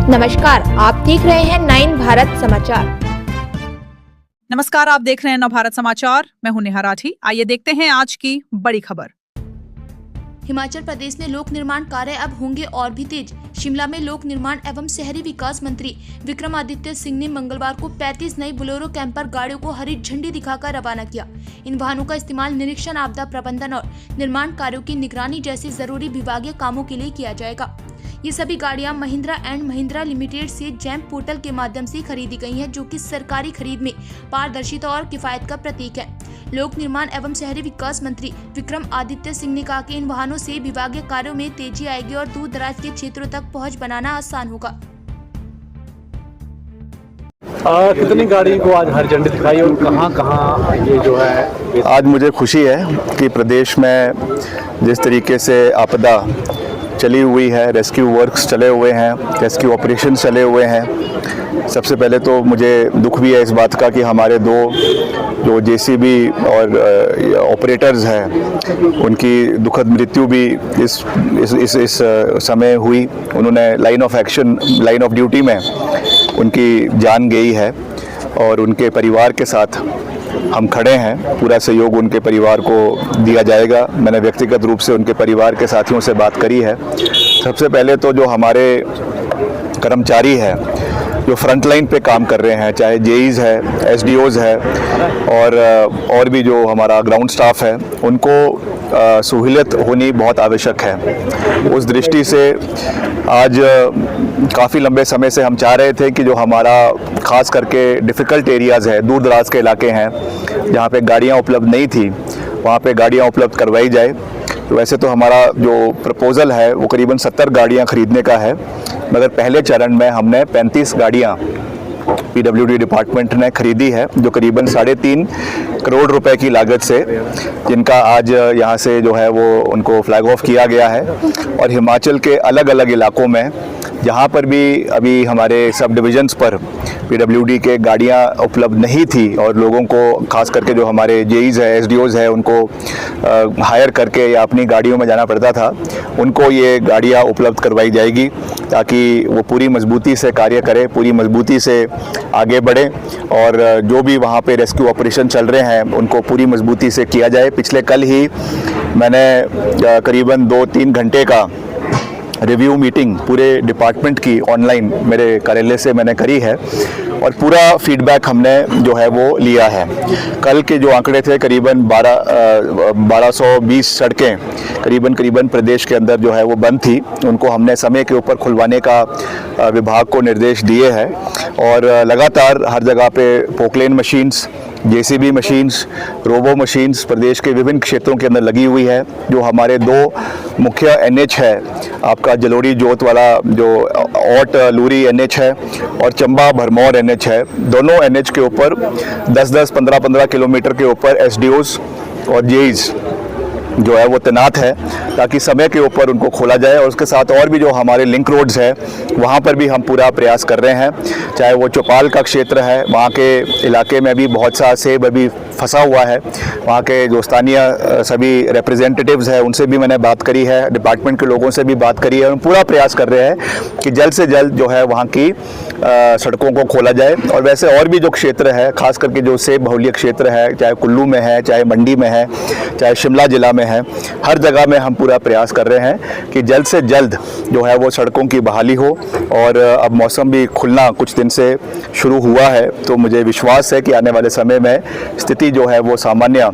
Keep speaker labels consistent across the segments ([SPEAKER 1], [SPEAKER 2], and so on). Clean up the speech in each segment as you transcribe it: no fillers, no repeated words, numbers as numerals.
[SPEAKER 1] नमस्कार, आप देख रहे हैं 9 भारत समाचार।
[SPEAKER 2] नमस्कार, आप देख रहे हैं 9 भारत समाचार। मैं हूं नेहा राठी। आइए देखते हैं आज की बड़ी खबर।
[SPEAKER 3] हिमाचल प्रदेश में लोक निर्माण कार्य अब होंगे और भी तेज। शिमला में लोक निर्माण एवं शहरी विकास मंत्री विक्रमादित्य सिंह ने मंगलवार को 35 नई बोलेरो कैंपर गाड़ियों को हरी झंडी दिखाकर रवाना किया। इन वाहनों का इस्तेमाल निरीक्षण, आपदा प्रबंधन और निर्माण कार्यों की निगरानी जैसे जरूरी विभागीय कामों के लिए किया जाएगा। ये सभी गाड़ियां महिंद्रा एंड महिंद्रा लिमिटेड से जैम्प पोर्टल के माध्यम से खरीदी गई हैं, जो कि सरकारी खरीद में पारदर्शिता और किफायत का प्रतीक है। लोक निर्माण एवं शहरी विकास मंत्री विक्रमादित्य सिंह ने कहा कि इन वाहनों से विभागीय कार्यों में तेजी आएगी और दूर दराज के क्षेत्रों तक पहुंच बनाना आसान होगा।
[SPEAKER 4] कितनी गाड़ी को आज हरी झंडी दिखाई और कहाँ ये जो है?
[SPEAKER 5] आज मुझे खुशी है कि प्रदेश में जिस तरीके से आपदा चली हुई है, रेस्क्यू वर्क्स चले हुए हैं, रेस्क्यू ऑपरेशन चले हुए हैं। सबसे पहले तो मुझे दुख भी है इस बात का कि हमारे दो जो जेसीबी और ऑपरेटर्स हैं उनकी दुखद मृत्यु भी इस समय हुई। उन्होंने लाइन ऑफ ड्यूटी में उनकी जान गई है और उनके परिवार के साथ हम खड़े हैं। पूरा सहयोग उनके परिवार को दिया जाएगा। मैंने व्यक्तिगत रूप से उनके परिवार के साथियों से बात करी है। सबसे पहले तो जो हमारे कर्मचारी हैं जो फ्रंट लाइन पे काम कर रहे हैं, चाहे जेईज है, एसडीओज है और भी जो हमारा ग्राउंड स्टाफ है, उनको सहूलियत होनी बहुत आवश्यक है। उस दृष्टि से आज काफ़ी लंबे समय से हम चाह रहे थे कि जो हमारा ख़ास करके डिफ़िकल्ट एरियाज़ है, दूर दराज के इलाके हैं जहाँ पे गाड़ियाँ उपलब्ध नहीं थी, वहाँ पे गाड़ियाँ उपलब्ध करवाई जाए। तो वैसे तो हमारा जो प्रपोज़ल है वो करीबन 70 गाड़ियाँ ख़रीदने का है, मगर पहले चरण में हमने 35 गाड़ियाँ पीडब्ल्यूडी डिपार्टमेंट ने खरीदी है, जो करीबन 3.5 करोड़ रुपए की लागत से, जिनका आज यहाँ से जो है वो उनको फ्लैग ऑफ किया गया है। और हिमाचल के अलग अलग इलाकों में जहाँ पर भी अभी हमारे सब डिविजन्स पर पीडब्ल्यूडी के गाड़ियाँ उपलब्ध नहीं थी और लोगों को खास करके जो हमारे जेईज है, एसडीओज है, उनको हायर करके या अपनी गाड़ियों में जाना पड़ता था, उनको ये गाड़ियाँ उपलब्ध करवाई जाएगी ताकि वो पूरी मजबूती से कार्य करें, पूरी मजबूती से आगे बढ़े और जो भी वहाँ पे रेस्क्यू ऑपरेशन चल रहे हैं उनको पूरी मजबूती से किया जाए। पिछले कल ही मैंने करीबन 2-3 घंटे का रिव्यू मीटिंग पूरे डिपार्टमेंट की ऑनलाइन मेरे कार्यालय से मैंने करी है और पूरा फीडबैक हमने जो है वो लिया है। कल के जो आंकड़े थे करीबन 1220 सड़कें करीबन प्रदेश के अंदर जो है वो बंद थी, उनको हमने समय के ऊपर खुलवाने का विभाग को निर्देश दिए हैं और लगातार हर जगह पे Poclain machines, JCB machines, robo machines प्रदेश के विभिन्न क्षेत्रों के अंदर लगी हुई है। जो हमारे 2 मुख्य एनएच है, आपका जलोड़ी जोत वाला जो औट लूरी एनएच है और चंबा भरमौर एनएच है, दोनों एनएच के ऊपर 10-10, 15-15 किलोमीटर के ऊपर एसडीओज और जेईज जो है वो तैनात है ताकि समय के ऊपर उनको खोला जाए। और उसके साथ और भी जो हमारे लिंक रोड्स है वहाँ पर भी हम पूरा प्रयास कर रहे हैं। चाहे वो चौपाल का क्षेत्र है, वहाँ के इलाके में भी बहुत सा सेब अभी फंसा हुआ है। वहाँ के जो स्थानीय सभी रिप्रेजेंटेटिव्स हैं उनसे भी मैंने बात करी है, डिपार्टमेंट के लोगों से भी बात करी है। हम पूरा प्रयास कर रहे हैं कि जल्द से जल्द जो है वहाँ की सड़कों को खोला जाए। और वैसे और भी जो क्षेत्र है, खास करके जो सेब बहुल्य क्षेत्र है, चाहे कुल्लू में है, चाहे मंडी में है, चाहे शिमला जिला में है, हर जगह में हम पूरा प्रयास कर रहे हैं कि जल्द से जल्द जो है वो सड़कों की बहाली हो। और अब मौसम भी खुलना कुछ दिन से शुरू हुआ है, तो मुझे विश्वास है कि आने वाले समय में स्थिति जो है वो सामान्य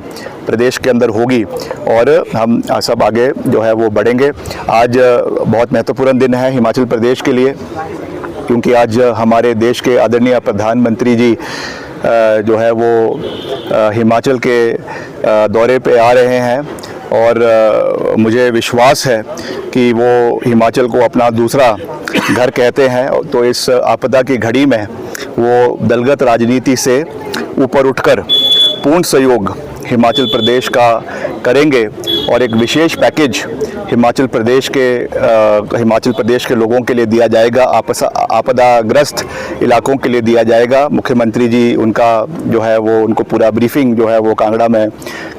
[SPEAKER 5] प्रदेश के अंदर होगी और हम सब आगे जो है वो बढ़ेंगे। आज बहुत महत्वपूर्ण दिन है हिमाचल प्रदेश के लिए, क्योंकि आज हमारे देश के आदरणीय प्रधानमंत्री जी जो है वो हिमाचल के दौरे पे आ रहे हैं और मुझे विश्वास है कि वो हिमाचल को अपना दूसरा घर कहते हैं। तो इस आपदा की घड़ी में वो दलगत राजनीति से ऊपर उठकर पूर्ण सहयोग हिमाचल प्रदेश का करेंगे और एक विशेष पैकेज हिमाचल प्रदेश के लोगों के लिए दिया जाएगा, आपदाग्रस्त इलाकों के लिए दिया जाएगा। मुख्यमंत्री जी उनका जो है वो उनको पूरा ब्रीफिंग जो है वो कांगड़ा में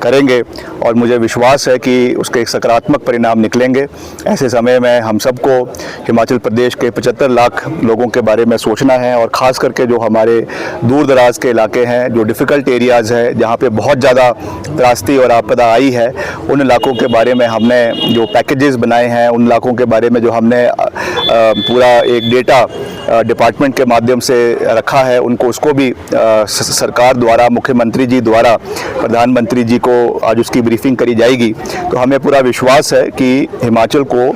[SPEAKER 5] करेंगे और मुझे विश्वास है कि उसके एक सकारात्मक परिणाम निकलेंगे। ऐसे समय में हम सबको हिमाचल प्रदेश के 75 लाख लोगों के बारे में सोचना है और ख़ास करके जो हमारे दूर दराज के इलाके हैं, जो डिफ़िकल्ट एरियाज़ है, जहाँ पे बहुत ज़्यादा त्रासदी और आपदा आई है, उन इलाकों के बारे में हमने जो पैकेजेस बनाए हैं, उन इलाकों के बारे में जो हमने पूरा एक डेटा डिपार्टमेंट के माध्यम से रखा है, उनको उसको भी सरकार द्वारा, मुख्यमंत्री जी द्वारा प्रधानमंत्री जी को आज उसकी ब्रीफिंग करी जाएगी। तो हमें पूरा विश्वास है कि हिमाचल को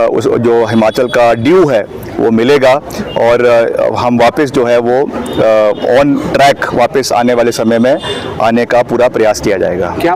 [SPEAKER 5] उस जो हिमाचल का ड्यू है वो मिलेगा और हम वापस जो है वो ऑन ट्रैक वापस आने वाले समय में आने का पूरा प्रयास किया जाएगा।
[SPEAKER 4] क्या